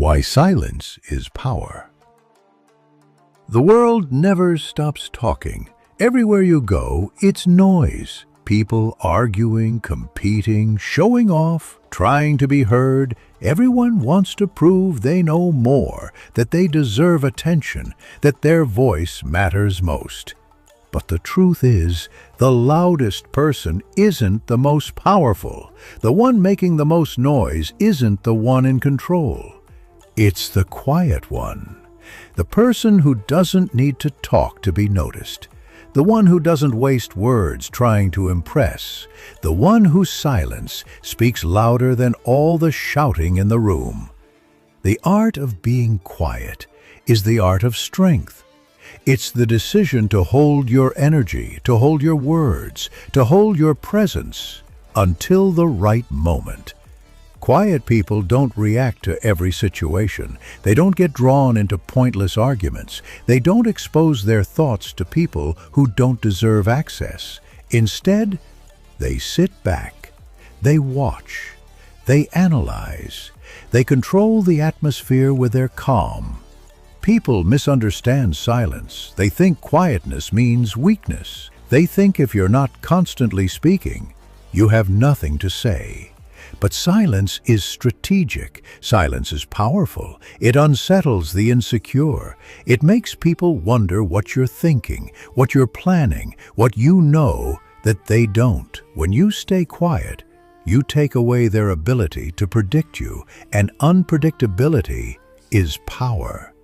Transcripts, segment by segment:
Why silence is power. The world never stops talking. Everywhere you go, it's noise. People arguing, competing, showing off, trying to be heard. Everyone wants to prove they know more, that they deserve attention, that their voice matters most. But the truth is, the loudest person isn't the most powerful. The one making the most noise isn't the one in control. It's the quiet one. The person who doesn't need to talk to be noticed. The one who doesn't waste words trying to impress. The one whose silence speaks louder than all the shouting in the room. The art of being quiet is the art of strength. It's the decision to hold your energy, to hold your words, to hold your presence until the right moment. Quiet people don't react to every situation. They don't get drawn into pointless arguments. They don't expose their thoughts to people who don't deserve access. Instead, they sit back. They watch. They analyze. They control the atmosphere with their calm. People misunderstand silence. They think quietness means weakness. They think if you're not constantly speaking, you have nothing to say. But silence is strategic. Silence is powerful. It unsettles the insecure. It makes people wonder what you're thinking, what you're planning, what you know that they don't. When you stay quiet, you take away their ability to predict you, and unpredictability is power.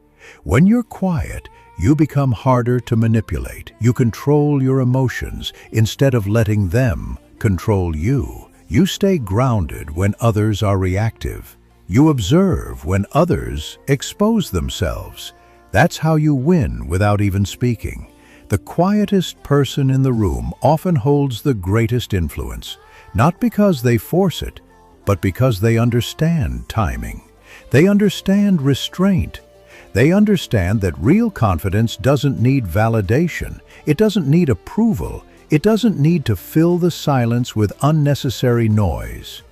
When you're quiet, you become harder to manipulate. You control your emotions instead of letting them control you. You stay grounded when others are reactive. You observe when others expose themselves. That's how you win without even speaking. The quietest person in the room often holds the greatest influence, not because they force it, but because they understand timing. They understand restraint. They understand that real confidence doesn't need validation. It doesn't need approval. It doesn't need to fill the silence with unnecessary noise.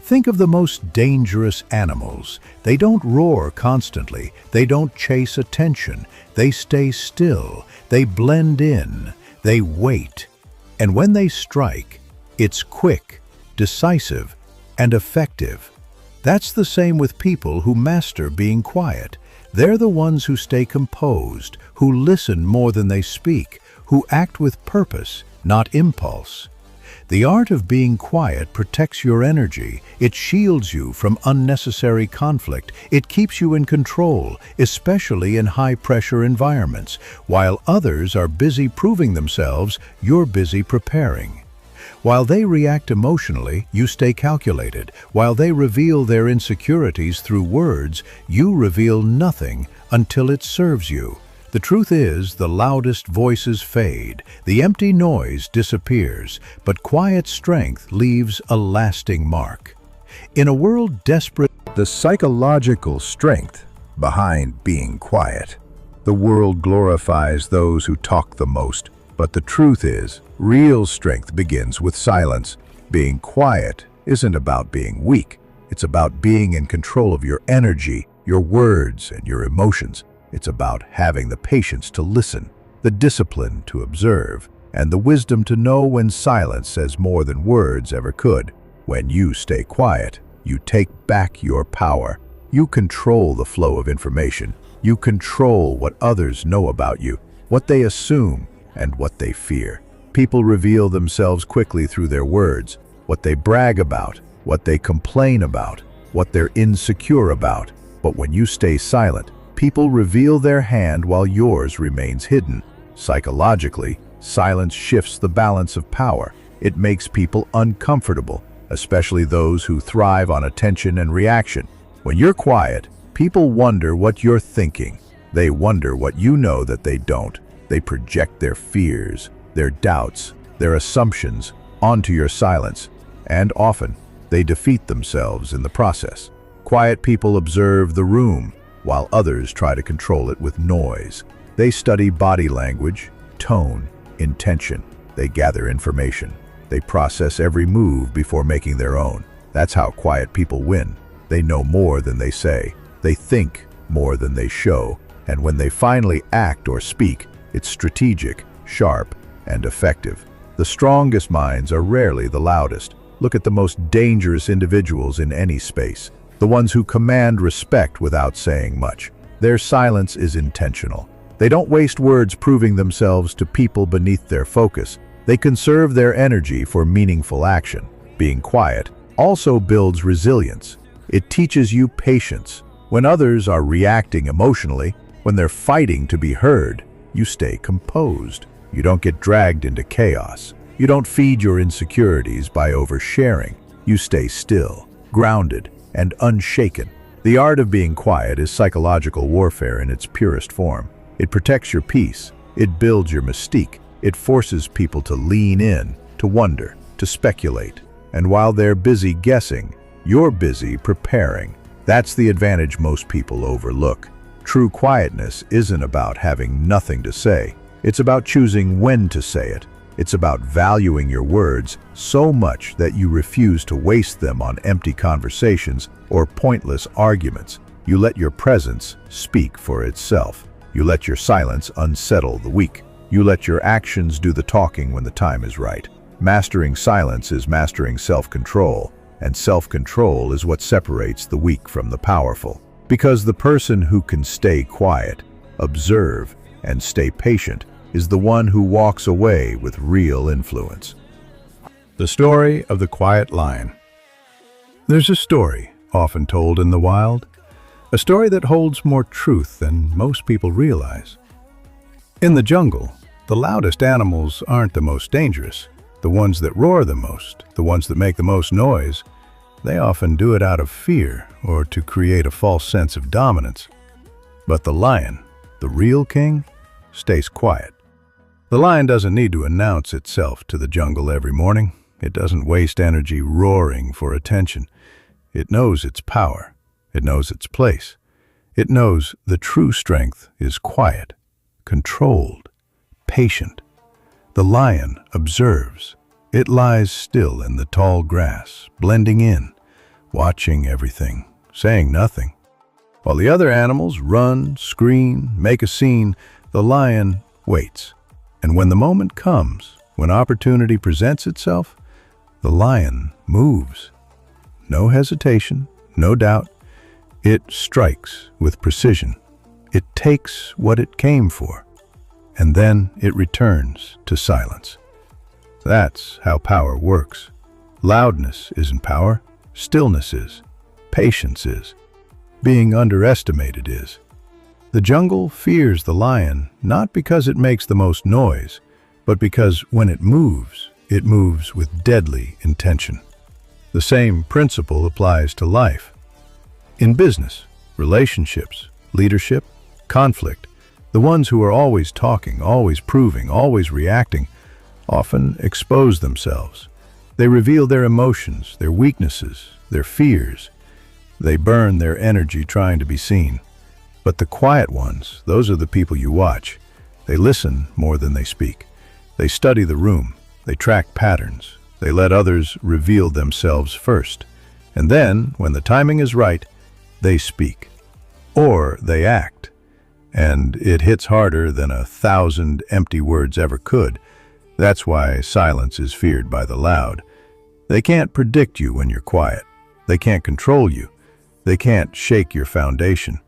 Think of the most dangerous animals. They don't roar constantly. They don't chase attention. They stay still. They blend in. They wait. And when they strike, it's quick, decisive, and effective. That's the same with people who master being quiet. They're the ones who stay composed, who listen more than they speak, who act with purpose, not impulse. The art of being quiet protects your energy. It shields you from unnecessary conflict. It keeps you in control, especially in high-pressure environments. While others are busy proving themselves, you're busy preparing. While they react emotionally, you stay calculated. While they reveal their insecurities through words, you reveal nothing until it serves you. The truth is, the loudest voices fade, the empty noise disappears, but quiet strength leaves a lasting mark. In a world desperate, the psychological strength behind being quiet. The world glorifies those who talk the most, but the truth is, real strength begins with silence. Being quiet isn't about being weak. It's about being in control of your energy, your words, and your emotions. It's about having the patience to listen, the discipline to observe, and the wisdom to know when silence says more than words ever could. When you stay quiet, you take back your power. You control the flow of information. You control what others know about you, what they assume, and what they fear. People reveal themselves quickly through their words, what they brag about, what they complain about, what they're insecure about. But when you stay silent, people reveal their hand while yours remains hidden. Psychologically, silence shifts the balance of power. It makes people uncomfortable, especially those who thrive on attention and reaction. When you're quiet, people wonder what you're thinking. They wonder what you know that they don't. They project their fears, their doubts, their assumptions onto your silence, and often they defeat themselves in the process. Quiet people observe the room, while others try to control it with noise. They study body language, tone, intention. They gather information. They process every move before making their own. That's how quiet people win. They know more than they say. They think more than they show, and when they finally act or speak, it's strategic, sharp, and effective. The strongest minds are rarely the loudest. Look at the most dangerous individuals in any space, the ones who command respect without saying much. Their silence is intentional. They don't waste words proving themselves to people beneath their focus. They conserve their energy for meaningful action. Being quiet also builds resilience. It teaches you patience. When others are reacting emotionally, when they're fighting to be heard, you stay composed. You don't get dragged into chaos. You don't feed your insecurities by oversharing. You stay still, grounded, and unshaken. The art of being quiet is psychological warfare in its purest form. It protects your peace. It builds your mystique. It forces people to lean in, to wonder, to speculate. And while they're busy guessing, you're busy preparing. That's the advantage most people overlook. True quietness isn't about having nothing to say. It's about choosing when to say it. It's about valuing your words so much that you refuse to waste them on empty conversations or pointless arguments. You let your presence speak for itself. You let your silence unsettle the weak. You let your actions do the talking when the time is right. Mastering silence is mastering self-control, and self-control is what separates the weak from the powerful. Because the person who can stay quiet, observe, and stay patient is the one who walks away with real influence. The story of the quiet lion. There's a story, often told in the wild, a story that holds more truth than most people realize. In the jungle, the loudest animals aren't the most dangerous. The ones that roar the most, the ones that make the most noise, they often do it out of fear or to create a false sense of dominance. But the lion, the real king, stays quiet. The lion doesn't need to announce itself to the jungle every morning. It doesn't waste energy roaring for attention. It knows its power. It knows its place. It knows the true strength is quiet, controlled, patient. The lion observes. It lies still in the tall grass, blending in, watching everything, saying nothing. While the other animals run, scream, make a scene, the lion waits. And when the moment comes, when opportunity presents itself, the lion moves. No hesitation, no doubt. It strikes with precision. It takes what it came for, and then it returns to silence. That's how power works. Loudness isn't power. Stillness is. Patience is. Being underestimated is. The jungle fears the lion not because it makes the most noise, but because when it moves with deadly intention. The same principle applies to life. In business, relationships, leadership, conflict, the ones who are always talking, always proving, always reacting, often expose themselves. They reveal their emotions, their weaknesses, their fears. They burn their energy trying to be seen. But the quiet ones, those are the people you watch. They listen more than they speak. They study the room. They track patterns. They let others reveal themselves first. And then, when the timing is right, they speak. Or they act. And it hits harder than 1,000 empty words ever could. That's why silence is feared by the loud. They can't predict you when you're quiet. They can't control you. They can't shake your foundation.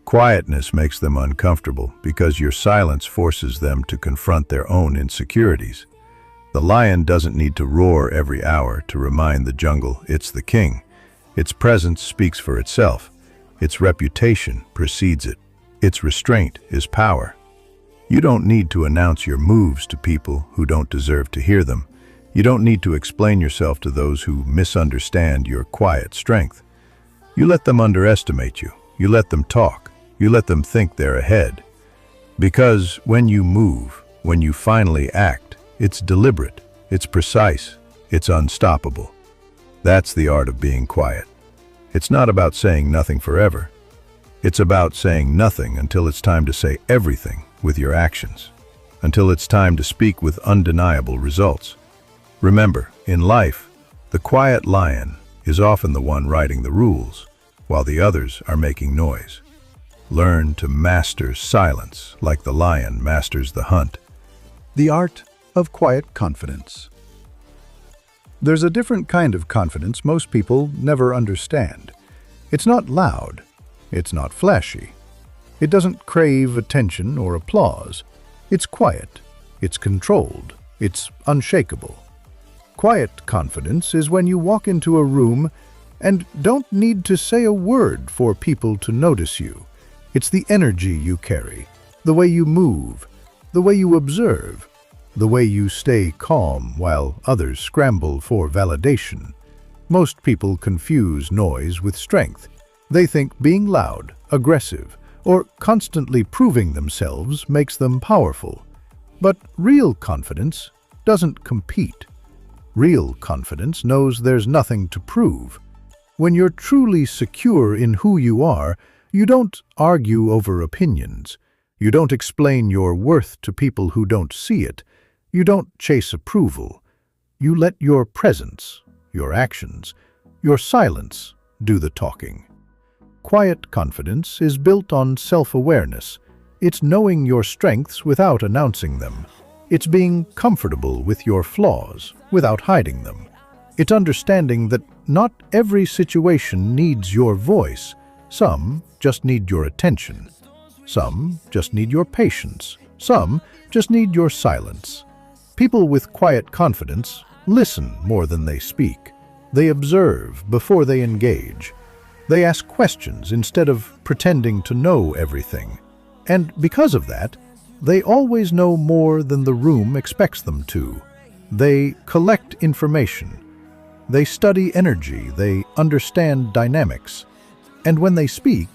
Quietness makes them uncomfortable because your silence forces them to confront their own insecurities. The lion doesn't need to roar every hour to remind the jungle it's the king. Its presence speaks for itself. Its reputation precedes it. Its restraint is power. You don't need to announce your moves to people who don't deserve to hear them. You don't need to explain yourself to those who misunderstand your quiet strength. You let them underestimate you. You let them talk. You let them think they're ahead. Because when you move, when you finally act, it's deliberate, it's precise, it's unstoppable. That's the art of being quiet. It's not about saying nothing forever. It's about saying nothing until it's time to say everything with your actions, until it's time to speak with undeniable results. Remember, in life, the quiet lion is often the one writing the rules, while the others are making noise. Learn to master silence like the lion masters the hunt. The art of quiet confidence. There's a different kind of confidence most people never understand. It's not loud. It's not flashy. It doesn't crave attention or applause. It's quiet. It's controlled. It's unshakable. Quiet confidence is when you walk into a room and don't need to say a word for people to notice you. It's the energy you carry, the way you move, the way you observe, the way you stay calm while others scramble for validation. Most people confuse noise with strength. They think being loud, aggressive, or constantly proving themselves makes them powerful. But real confidence doesn't compete. Real confidence knows there's nothing to prove. When you're truly secure in who you are, you don't argue over opinions. You don't explain your worth to people who don't see it. You don't chase approval. You let your presence, your actions, your silence do the talking. Quiet confidence is built on self-awareness. It's knowing your strengths without announcing them. It's being comfortable with your flaws without hiding them. It's understanding that not every situation needs your voice. Some just need your attention. Some just need your patience. Some just need your silence. People with quiet confidence listen more than they speak. They observe before they engage. They ask questions instead of pretending to know everything. And because of that, they always know more than the room expects them to. They collect information. They study energy. They understand dynamics. And when they speak,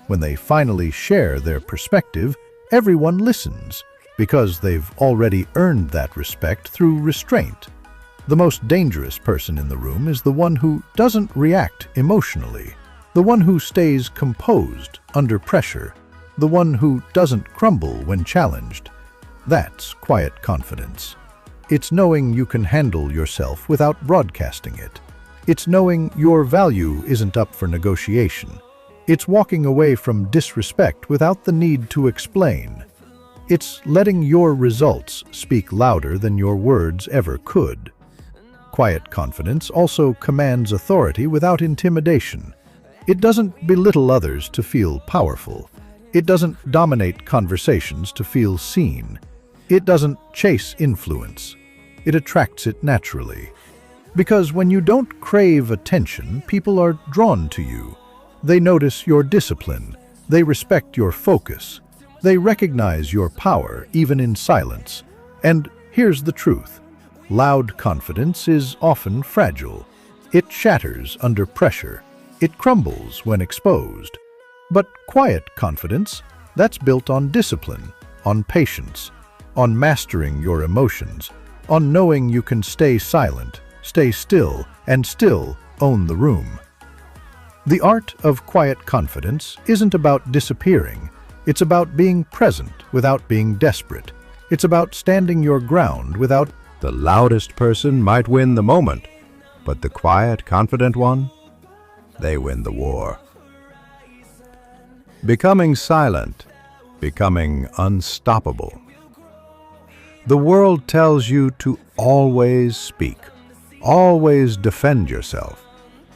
when they finally share their perspective, everyone listens because they've already earned that respect through restraint. The most dangerous person in the room is the one who doesn't react emotionally, the one who stays composed under pressure, the one who doesn't crumble when challenged. That's quiet confidence. It's knowing you can handle yourself without broadcasting it. It's knowing your value isn't up for negotiation. It's walking away from disrespect without the need to explain. It's letting your results speak louder than your words ever could. Quiet confidence also commands authority without intimidation. It doesn't belittle others to feel powerful. It doesn't dominate conversations to feel seen. It doesn't chase influence. It attracts it naturally. Because when you don't crave attention, people are drawn to you. They notice your discipline. They respect your focus. They recognize your power, even in silence. And here's the truth. Loud confidence is often fragile. It shatters under pressure. It crumbles when exposed. But quiet confidence, that's built on discipline, on patience, on mastering your emotions, on knowing you can stay silent, stay still, and still own the room. The art of quiet confidence isn't about disappearing. It's about being present without being desperate. It's about standing your ground without... The loudest person might win the moment, but the quiet, confident one, they win the war. Becoming silent, becoming unstoppable. The world tells you to always speak, always defend yourself,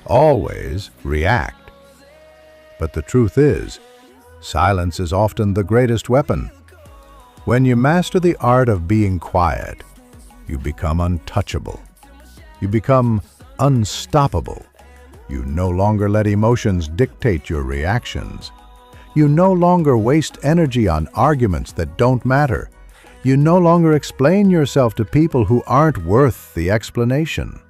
always react. But the truth is, silence is often the greatest weapon. When you master the art of being quiet, you become untouchable. You become unstoppable. You no longer let emotions dictate your reactions. You no longer waste energy on arguments that don't matter. You no longer explain yourself to people who aren't worth the explanation.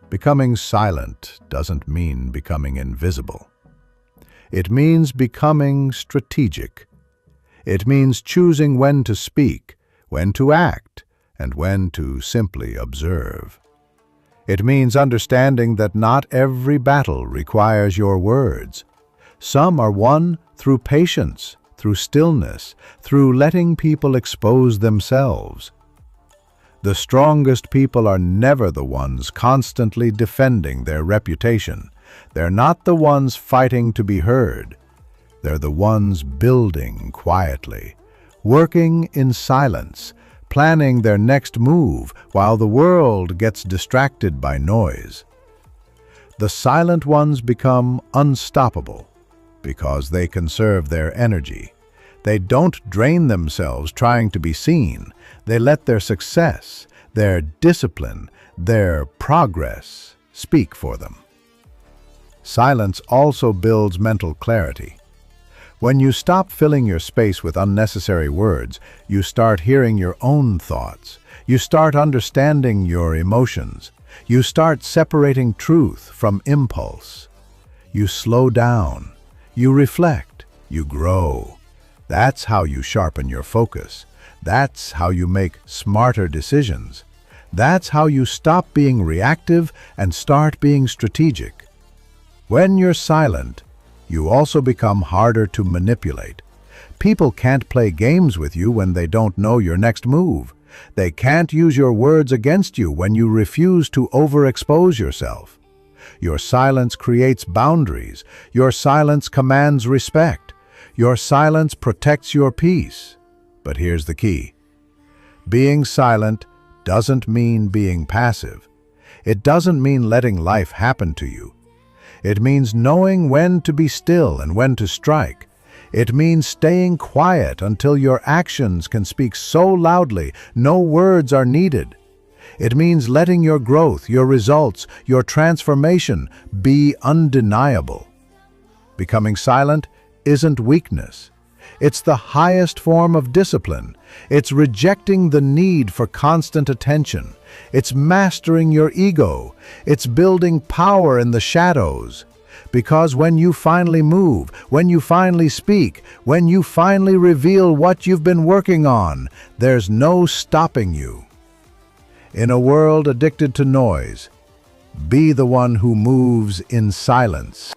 Becoming silent doesn't mean becoming invisible. It means becoming strategic. It means choosing when to speak, when to act, and when to simply observe. It means understanding that not every battle requires your words. Some are won through patience, through stillness, through letting people expose themselves. The strongest people are never the ones constantly defending their reputation. They're not the ones fighting to be heard. They're the ones building quietly, working in silence, planning their next move while the world gets distracted by noise. The silent ones become unstoppable because they conserve their energy. They don't drain themselves trying to be seen. They let their success, their discipline, their progress speak for them. Silence also builds mental clarity. When you stop filling your space with unnecessary words, you start hearing your own thoughts. You start understanding your emotions. You start separating truth from impulse. You slow down. You reflect. You grow. That's how you sharpen your focus. That's how you make smarter decisions. That's how you stop being reactive and start being strategic. When you're silent, you also become harder to manipulate. People can't play games with you when they don't know your next move. They can't use your words against you when you refuse to overexpose yourself. Your silence creates boundaries. Your silence commands respect. Your silence protects your peace. But here's the key. Being silent doesn't mean being passive. It doesn't mean letting life happen to you. It means knowing when to be still and when to strike. It means staying quiet until your actions can speak so loudly no words are needed. It means letting your growth, your results, your transformation be undeniable. Becoming silent isn't weakness. It's the highest form of discipline. It's rejecting the need for constant attention. It's mastering your ego. It's building power in the shadows. Because when you finally move, when you finally speak, when you finally reveal what you've been working on, there's no stopping you. In a world addicted to noise, be the one who moves in silence.